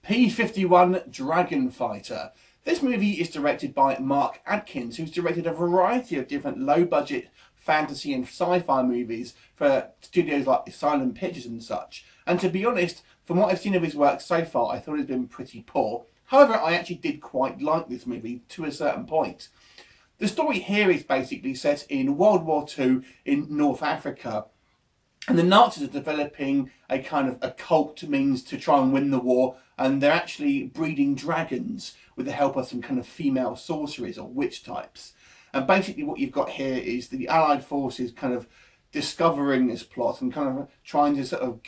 P-51 Dragon Fighter. This movie is directed by Mark Adkins, who's directed a variety of different low-budget fantasy and sci-fi movies for studios like Asylum Pictures and such. And to be honest, from what I've seen of his work so far, I thought it's been pretty poor. However, I actually did quite like this movie to a certain point. The story here is basically set in World War II in North Africa. And the Nazis are developing a kind of occult means to try and win the war, and they're actually breeding dragons with the help of some kind of female sorceries or witch types. And basically what you've got here is the Allied forces kind of discovering this plot and kind of trying to sort of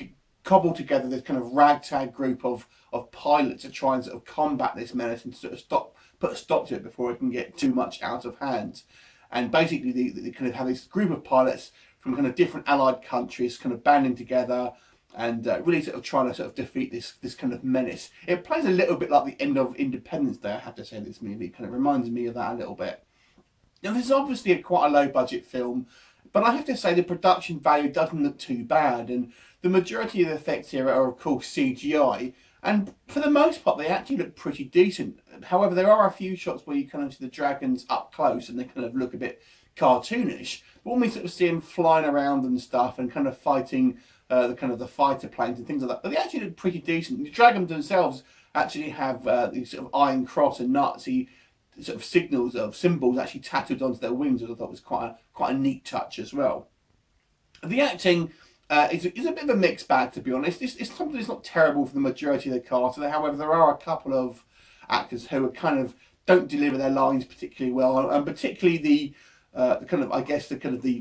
cobble together this kind of ragtag group of pilots to try and sort of combat this menace and sort of put a stop to it before it can get too much out of hand. And basically they kind of have this group of pilots from kind of different allied countries kind of banding together and really sort of trying to sort of defeat this kind of menace. It plays a little bit like the end of Independence Day, I have to say. This movie kind of reminds me of that a little bit. Now this is obviously quite a low budget film, but I have to say the production value doesn't look too bad, and the majority of the effects here are of course CGI, and for the most part they actually look pretty decent. However, there are a few shots where you kind of see the dragons up close and they kind of look a bit cartoonish. But when we sort of see them flying around and stuff and kind of fighting the fighter planes and things like that, but they actually look pretty decent. The dragons themselves actually have these sort of Iron Cross and Nazi sort of symbols actually tattooed onto their wings, which I thought was quite a neat touch as well. The acting is a bit of a mixed bag, to be honest. It's something that's not terrible for the majority of the cast. However, there are a couple of actors who are kind of don't deliver their lines particularly well, and particularly the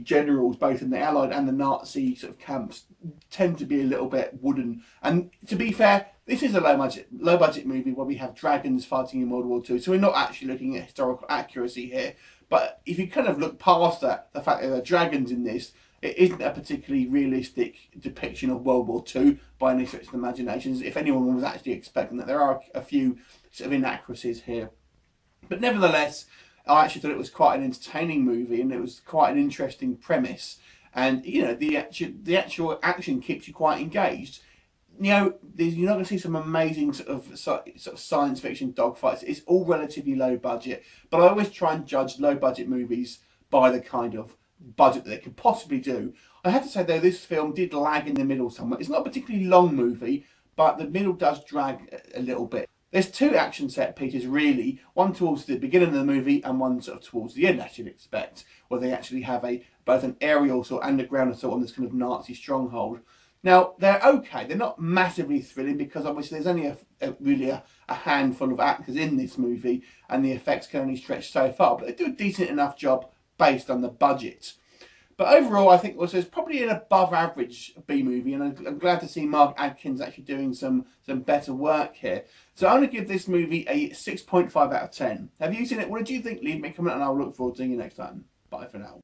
generals, both in the Allied and the Nazi sort of camps, tend to be a little bit wooden. And to be fair, this is a low budget movie where we have dragons fighting in World War II, so we're not actually looking at historical accuracy here. But if you kind of look past that, the fact that there are dragons in this, it isn't a particularly realistic depiction of World War II by any stretch of the imagination. If anyone was actually expecting that, there are a few sort of inaccuracies here. But nevertheless, I actually thought it was quite an entertaining movie, and it was quite an interesting premise. And you know, the actual action keeps you quite engaged. You know, you're not going to see some amazing sort of science fiction dogfights. It's all relatively low budget, but I always try and judge low budget movies by the kind of budget that they could possibly do. I have to say though, this film did lag in the middle somewhat. It's not a particularly long movie, but the middle does drag a little bit. There's two action set pieces really, one towards the beginning of the movie and one sort of towards the end, as you'd expect, where they actually have both an aerial sort of underground assault on this kind of Nazi stronghold. Now, they're okay, they're not massively thrilling because obviously there's only really a handful of actors in this movie and the effects can only stretch so far, but they do a decent enough job based on the budget. But overall, I think it's probably an above average B movie, and I'm glad to see Mark Adkins actually doing some better work here. So I'm going to give this movie a 6.5 out of 10. Have you seen it? What did you think? Leave me a comment and I'll look forward to seeing you next time. Bye for now.